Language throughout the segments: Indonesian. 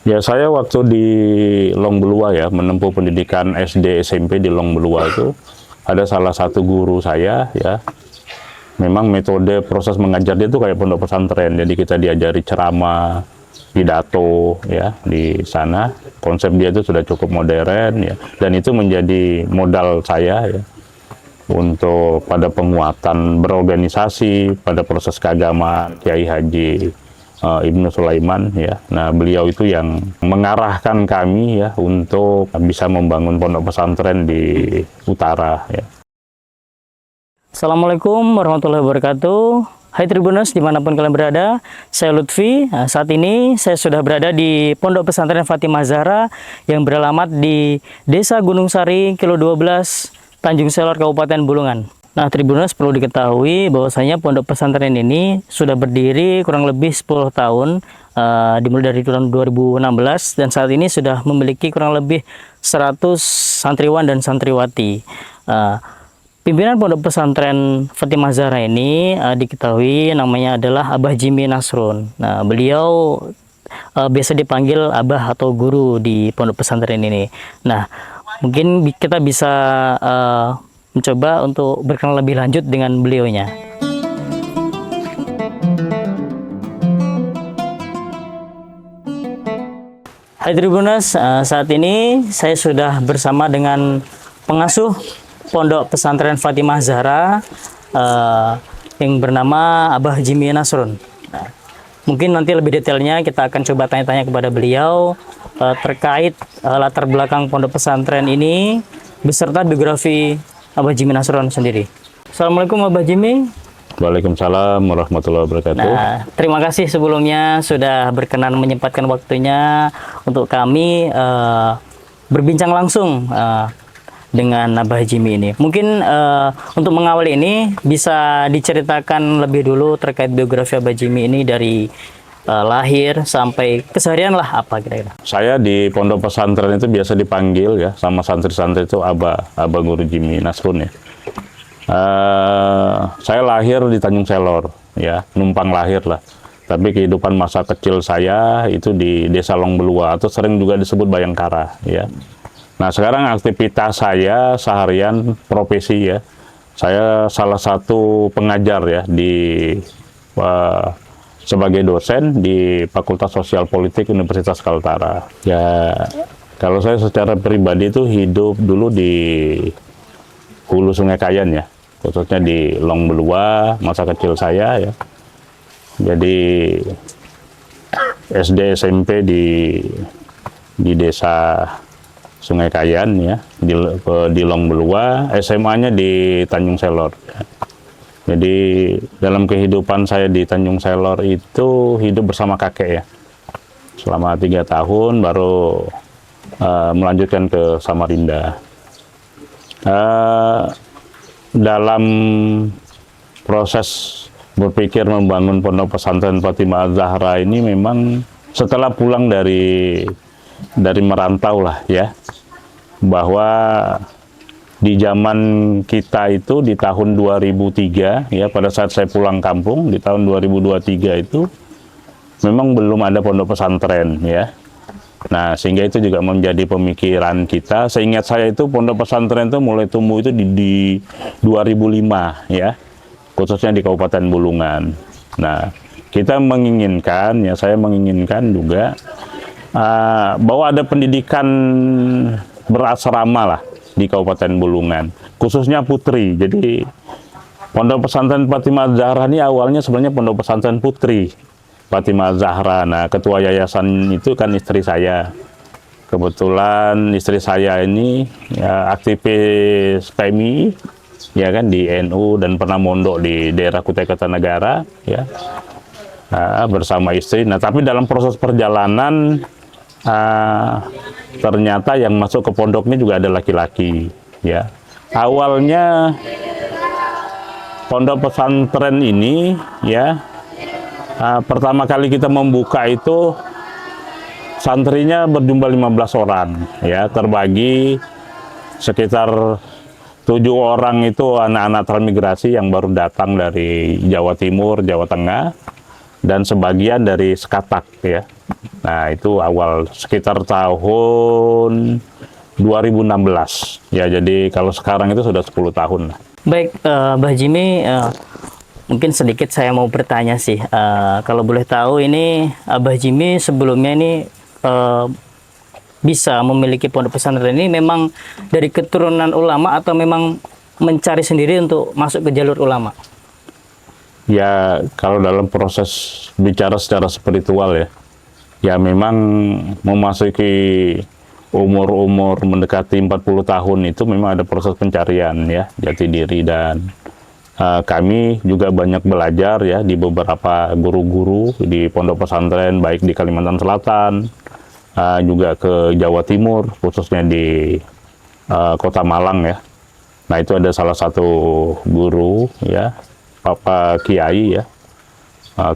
Ya, saya waktu di Long Belua ya, menempuh pendidikan SD SMP di Long Belua itu, ada salah satu guru saya ya, memang metode proses mengajar dia itu kayak pondok pesantren. Jadi kita diajari ceramah, pidato ya di sana. Konsep dia itu sudah cukup modern ya, dan itu menjadi modal saya ya untuk pada penguatan berorganisasi, pada proses keagamaan Kiai Haji Ibnu Sulaiman ya. Nah, beliau itu yang mengarahkan kami ya untuk bisa membangun pondok pesantren di utara ya. Assalamualaikum warahmatullahi wabarakatuh. Hai Tribuners dimanapun kalian berada, saya Lutfi. Nah, saat ini saya sudah berada di Pondok Pesantren Fatimah Zahra yang beralamat di Desa Gunung Sari, Kilo 12, Tanjung Selor, Kabupaten Bulungan. Nah, Tribuners perlu diketahui bahwasanya Pondok Pesantren ini sudah berdiri kurang lebih 10 tahun, dimulai dari tahun 2016, dan saat ini sudah memiliki kurang lebih 100 santriwan dan santriwati. Pimpinan Pondok Pesantren Fatimah Zahra ini diketahui namanya adalah Abah Jimmy Nasrun. Nah, beliau biasa dipanggil Abah atau guru di Pondok Pesantren ini. Nah, mungkin kita bisa mencoba untuk berkenalan lebih lanjut dengan beliaunya. Hai Tribuners, saat ini saya sudah bersama dengan pengasuh Pondok Pesantren Fatimah Zahra yang bernama Abah Jimmy Nasrun. Nah, mungkin nanti lebih detailnya kita akan coba tanya-tanya kepada beliau terkait latar belakang Pondok Pesantren ini beserta biografi Abah Jimmy Nasrun sendiri. Assalamualaikum Abah Jimmy. Waalaikumsalam warahmatullahi wabarakatuh. Nah, terima kasih sebelumnya sudah berkenan menyempatkan waktunya untuk kami berbincang langsung dengan Abah Jimmy ini. Mungkin untuk mengawali ini bisa diceritakan lebih dulu terkait biografi Abah Jimmy ini dari lahir sampai keseharian lah apa kira-kira. Saya di pondok pesantren itu biasa dipanggil ya sama santri-santri itu Abah Guru Jimmy Nasrun ya. Saya lahir di Tanjung Selor ya, numpang lahir lah. Tapi kehidupan masa kecil saya itu di Desa Long Belua atau sering juga disebut Bayangkara ya. Nah, sekarang aktivitas saya seharian profesi ya. Saya salah satu pengajar ya sebagai dosen di Fakultas Sosial Politik Universitas Kaltara. Ya, kalau saya secara pribadi itu hidup dulu di hulu Sungai Kayan ya, khususnya di Long Belua masa kecil saya ya. Jadi SD SMP di desa Sungai Kayan ya, di Long Belua, SMA-nya di Tanjung Selor. Ya. Jadi dalam kehidupan saya di Tanjung Selor itu hidup bersama kakek ya, selama 3 tahun baru melanjutkan ke Samarinda. Dalam proses berpikir membangun Pondok Pesantren Fatimah Zahra ini memang setelah pulang dari merantau lah ya, bahwa di zaman kita itu di tahun 2003 ya, pada saat saya pulang kampung di tahun 2023 itu memang belum ada pondok pesantren ya. Nah, sehingga itu juga menjadi pemikiran kita. Seingat saya itu pondok pesantren itu mulai tumbuh itu di 2005 ya, khususnya di Kabupaten Bulungan. Nah, kita menginginkan ya, saya menginginkan juga bahwa ada pendidikan berasrama lah di Kabupaten Bulungan, khususnya putri. Jadi Pondok Pesantren Fatimah Zahra ini awalnya sebenarnya Pondok Pesantren Putri Fatimah Zahra. Nah, ketua yayasan itu kan istri saya. Kebetulan istri saya ini ya, aktivis PMI ya kan di NU dan pernah mondok di daerah Kutai Kartanegara ya. Bersama istri. Nah, tapi dalam proses perjalanan ternyata yang masuk ke pondoknya juga ada laki-laki ya. Awalnya pondok pesantren ini ya, pertama kali kita membuka itu santrinya berjumlah 15 orang ya, terbagi sekitar 7 orang itu anak-anak transmigrasi yang baru datang dari Jawa Timur, Jawa Tengah. dan sebagian dari Sekatak ya. Nah, itu awal sekitar tahun 2016 ya. Jadi kalau sekarang itu sudah 10 tahun lah. Baik, Mbah Jimmy, mungkin sedikit saya mau bertanya sih. Kalau boleh tahu ini Mbah Jimmy sebelumnya ini bisa memiliki pondok pesantren ini memang dari keturunan ulama atau memang mencari sendiri untuk masuk ke jalur ulama? Ya, kalau dalam proses bicara secara spiritual ya, ya memang memasuki umur-umur mendekati 40 tahun itu memang ada proses pencarian ya, jati diri. Dan kami juga banyak belajar ya di beberapa guru-guru di pondok pesantren, baik di Kalimantan Selatan, juga ke Jawa Timur, khususnya di Kota Malang ya. Nah, itu ada salah satu guru ya, Bapak Kiai ya,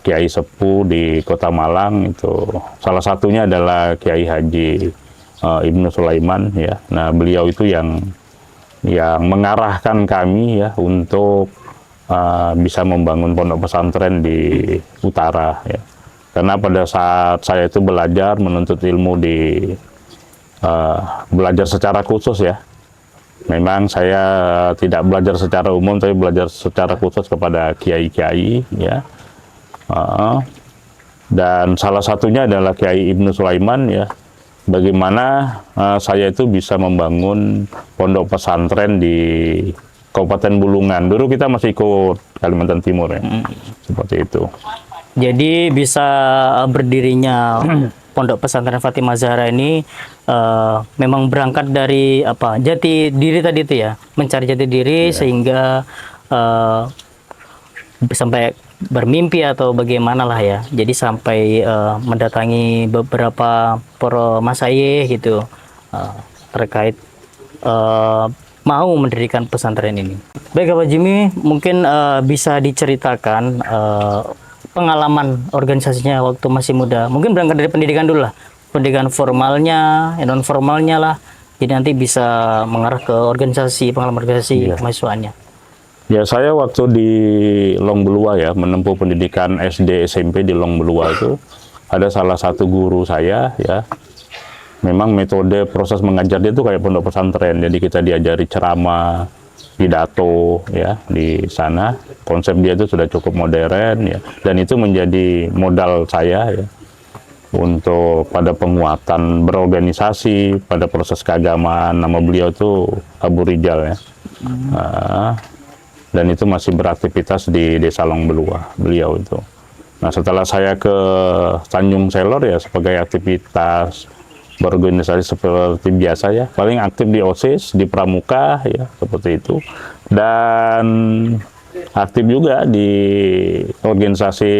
Kiai Sepuh di Kota Malang. Itu salah satunya adalah Kiai Haji Ibnu Sulaiman ya. Nah, beliau itu yang mengarahkan kami ya untuk bisa membangun pondok pesantren di utara ya. Karena pada saat saya itu belajar menuntut ilmu di belajar secara khusus ya. Memang saya tidak belajar secara umum, tapi belajar secara khusus kepada kiai-kiai ya. Dan salah satunya adalah Kiai Ibnu Sulaiman ya. Bagaimana saya itu bisa membangun pondok pesantren di Kabupaten Bulungan. Dulu kita masih ikut Kalimantan Timur ya. Seperti itu. Jadi bisa berdirinya Pondok Pesantren Fatimah Zahra ini memang berangkat dari apa? Jati diri tadi itu ya, mencari jati diri sehingga sampai bermimpi atau bagaimana lah ya. Jadi sampai mendatangi beberapa para masyayikh gitu terkait mau mendirikan pesantren ini. Baik, Pak Jimmy, mungkin bisa diceritakan pengalaman organisasinya waktu masih muda. Mungkin berangkat dari pendidikan dulu lah. Pendidikan formalnya, non formalnya lah. Jadi nanti bisa mengarah ke organisasi, pengalaman organisasi kemahasiswaannya. Ya, saya waktu di Long Belua ya, menempuh pendidikan SD SMP di Long Belua itu ada salah satu guru saya ya. Memang metode proses mengajar dia itu kayak pondok pesantren. Jadi kita diajari ceramah, pidato ya di sana. Konsep dia itu sudah cukup modern ya, dan itu menjadi modal saya ya untuk pada penguatan berorganisasi, pada proses keagamaan. Nama beliau itu Abu Rijal ya. Dan itu masih beraktivitas di Desa Long Belua beliau itu. Nah, setelah saya ke Tanjung Selor ya sebagai aktivitas berorganisasi seperti biasa ya, paling aktif di OSIS, di Pramuka ya, seperti itu. Dan aktif juga di organisasi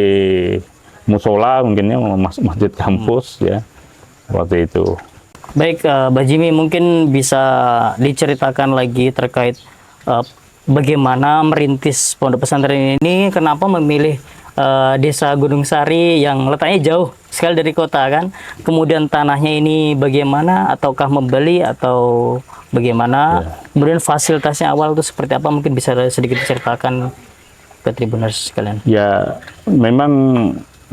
musola, mungkinnya masjid kampus ya, seperti itu. Baik, Mbak Jimmy, mungkin bisa diceritakan lagi terkait bagaimana merintis pondok pesantren ini, kenapa memilih Desa Gunung Sari yang letaknya jauh sekali dari kota kan, kemudian tanahnya ini bagaimana, ataukah membeli atau bagaimana, kemudian fasilitasnya awal itu seperti apa, mungkin bisa sedikit diceritakan ke Tribuners sekalian. Ya, memang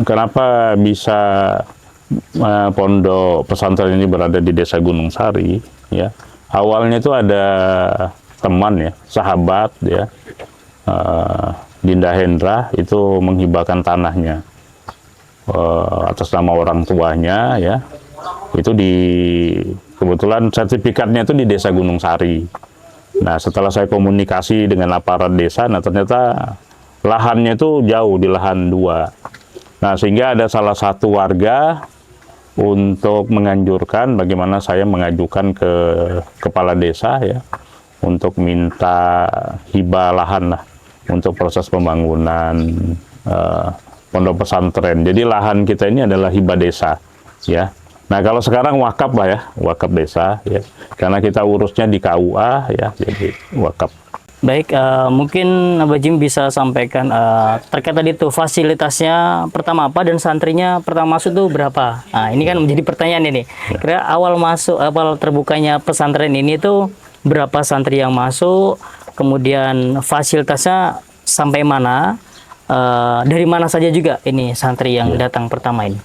kenapa bisa pondok pesantren ini berada di Desa Gunung Sari ya, awalnya itu ada teman ya, sahabat ya, Dinda Hendra itu menghibahkan tanahnya atas nama orang tuanya ya. Itu kebetulan sertifikatnya itu di Desa Gunung Sari. Nah, setelah saya komunikasi dengan aparat desa, nah ternyata lahannya itu jauh, di lahan 2. Nah, sehingga ada salah satu warga untuk menganjurkan bagaimana saya mengajukan ke kepala desa ya untuk minta hibah lahan lah untuk proses pembangunan pondok pesantren. Jadi lahan kita ini adalah hibah desa ya. Nah, kalau sekarang wakaf lah ya, wakaf desa ya. Karena kita urusnya di KUA ya, jadi wakaf. Baik, mungkin Abah Jim bisa sampaikan terkait tadi tuh fasilitasnya pertama apa dan santrinya pertama masuk tuh berapa? Nah, ini kan menjadi pertanyaan ini. Kira awal terbukanya pesantren ini tuh berapa santri yang masuk, kemudian fasilitasnya sampai mana, dari mana saja juga ini santri yang datang pertama ini?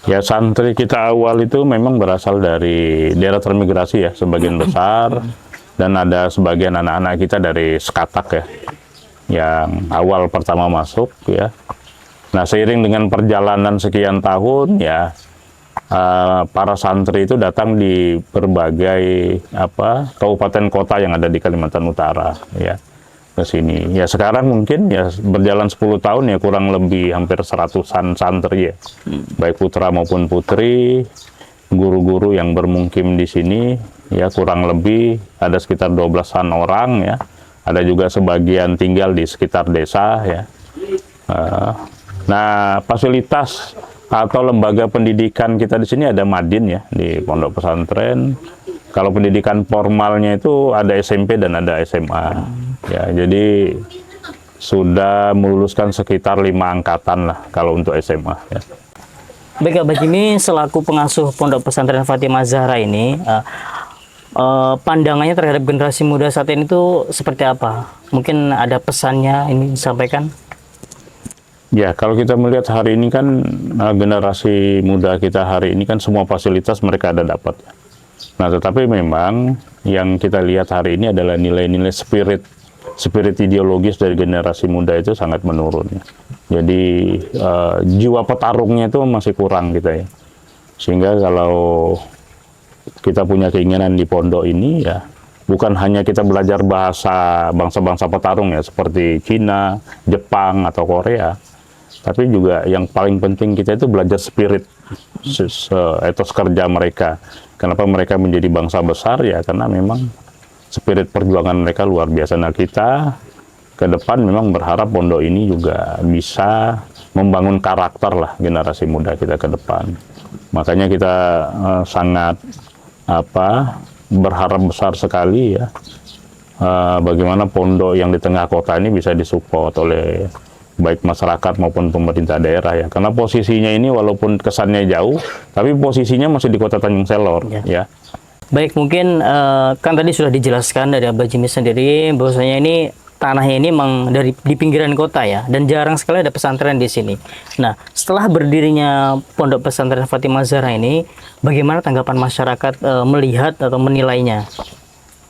Ya, santri kita awal itu memang berasal dari daerah transmigrasi ya, sebagian besar. Dan ada sebagian anak-anak kita dari Sekatak ya, yang awal pertama masuk ya. Nah, seiring dengan perjalanan sekian tahun ya, para santri itu datang di berbagai kabupaten kota yang ada di Kalimantan Utara ya, ke sini. Ya sekarang mungkin ya berjalan 10 tahun ya kurang lebih hampir 100-an santri ya. Baik putra maupun putri, guru-guru yang bermukim di sini ya kurang lebih ada sekitar 12-an orang ya. Ada juga sebagian tinggal di sekitar desa ya. Nah, fasilitas atau lembaga pendidikan kita di sini ada Madin ya, di pondok pesantren. Kalau pendidikan formalnya itu ada SMP dan ada SMA. Ya, jadi sudah meluluskan sekitar 5 angkatan lah kalau untuk SMA ya. Baik, Abah Jimmy selaku pengasuh Pondok Pesantren Fatimah Zahra ini, pandangannya terhadap generasi muda saat ini itu seperti apa? Mungkin ada pesannya ini disampaikan? Ya, kalau kita melihat hari ini kan generasi muda kita hari ini kan semua fasilitas mereka ada dapat. Nah, tetapi memang yang kita lihat hari ini adalah nilai-nilai spirit ideologis dari generasi muda itu sangat menurun. Jadi jiwa petarungnya itu masih kurang kita ya. Sehingga kalau kita punya keinginan di pondok ini ya, bukan hanya kita belajar bahasa bangsa-bangsa petarung ya seperti Cina, Jepang atau Korea, tapi juga yang paling penting kita itu belajar spirit etos kerja mereka. Kenapa mereka menjadi bangsa besar ya? Karena memang spirit perjuangan mereka luar biasa. Nah, kita ke depan memang berharap pondok ini juga bisa membangun karakter lah generasi muda kita ke depan. Makanya kita sangat berharap besar sekali ya, bagaimana pondok yang di tengah kota ini bisa disupport oleh baik masyarakat maupun pemerintah daerah ya. Karena posisinya ini walaupun kesannya jauh, tapi posisinya masih di Kota Tanjung Selor ya. Baik, mungkin kan tadi sudah dijelaskan dari Abah Jimmy sendiri bahwasanya ini tanahnya ini memang di pinggiran kota ya, dan jarang sekali ada pesantren di sini. Nah, setelah berdirinya Pondok Pesantren Fatimah Zahra ini, bagaimana tanggapan masyarakat melihat atau menilainya?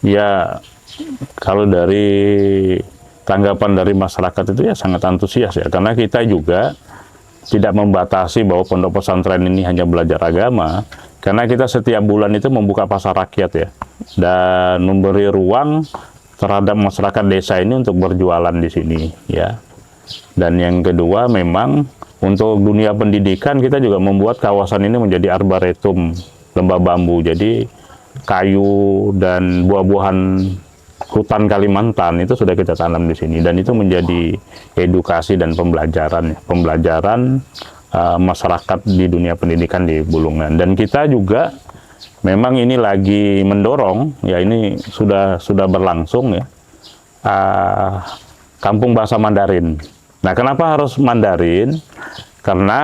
Ya, kalau dari tanggapan dari masyarakat itu ya sangat antusias ya, karena kita juga tidak membatasi bahwa pondok pesantren ini hanya belajar agama, karena kita setiap bulan itu membuka pasar rakyat ya, dan memberi ruang terhadap masyarakat desa ini untuk berjualan di sini ya. Dan yang kedua memang untuk dunia pendidikan kita juga membuat kawasan ini menjadi arboretum lembah bambu, jadi kayu dan buah-buahan hutan Kalimantan itu sudah kita tanam di sini, dan itu menjadi edukasi dan pembelajaran masyarakat di dunia pendidikan di Bulungan. Dan kita juga memang ini lagi mendorong ya, ini sudah berlangsung ya, kampung bahasa Mandarin. Nah, kenapa harus Mandarin? Karena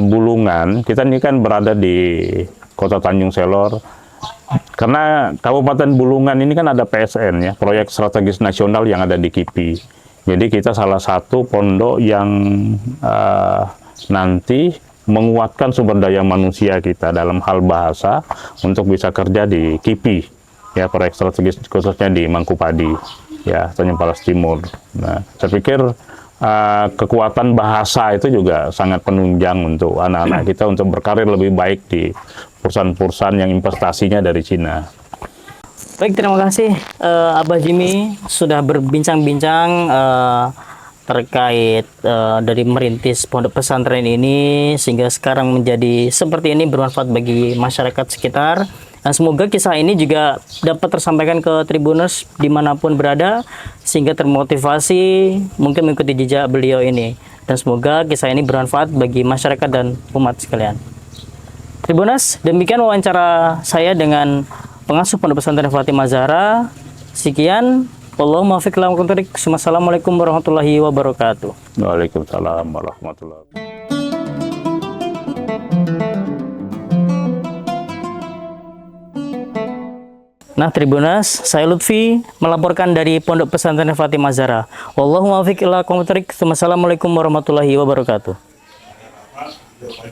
Bulungan kita ini kan berada di Kota Tanjung Selor. Karena Kabupaten Bulungan ini kan ada PSN ya, proyek strategis nasional yang ada di KIPI. Jadi kita salah satu pondok yang nanti menguatkan sumber daya manusia kita dalam hal bahasa untuk bisa kerja di KIPI ya, proyek strategis khususnya di Mangkupadi ya, Tanjung Palas Timur. Nah, saya pikir kekuatan bahasa itu juga sangat penunjang untuk anak-anak kita untuk berkarir lebih baik di perusahaan-perusahaan yang investasinya dari Cina. Baik, terima kasih Abah Jimmy sudah berbincang-bincang terkait dari merintis pondok pesantren ini sehingga sekarang menjadi seperti ini, bermanfaat bagi masyarakat sekitar. Dan semoga kisah ini juga dapat tersampaikan ke Tribuners dimanapun berada sehingga termotivasi mungkin mengikuti jejak beliau ini. Dan semoga kisah ini bermanfaat bagi masyarakat dan umat sekalian. Tribuners, demikian wawancara saya dengan pengasuh Pondok Pesantren Fatimah Zahra. Sekian. Allahumma fiq lam kunturik. Assalamualaikum warahmatullahi wabarakatuh. Waalaikumsalam warahmatullahi wabarakatuh. Nah, Tribuners, saya Lutfi melaporkan dari Pondok Pesantren Fatimah Zahra. Wallahul muwaffiq ila aqwamit thoriq. Wassalamualaikum warahmatullahi wabarakatuh.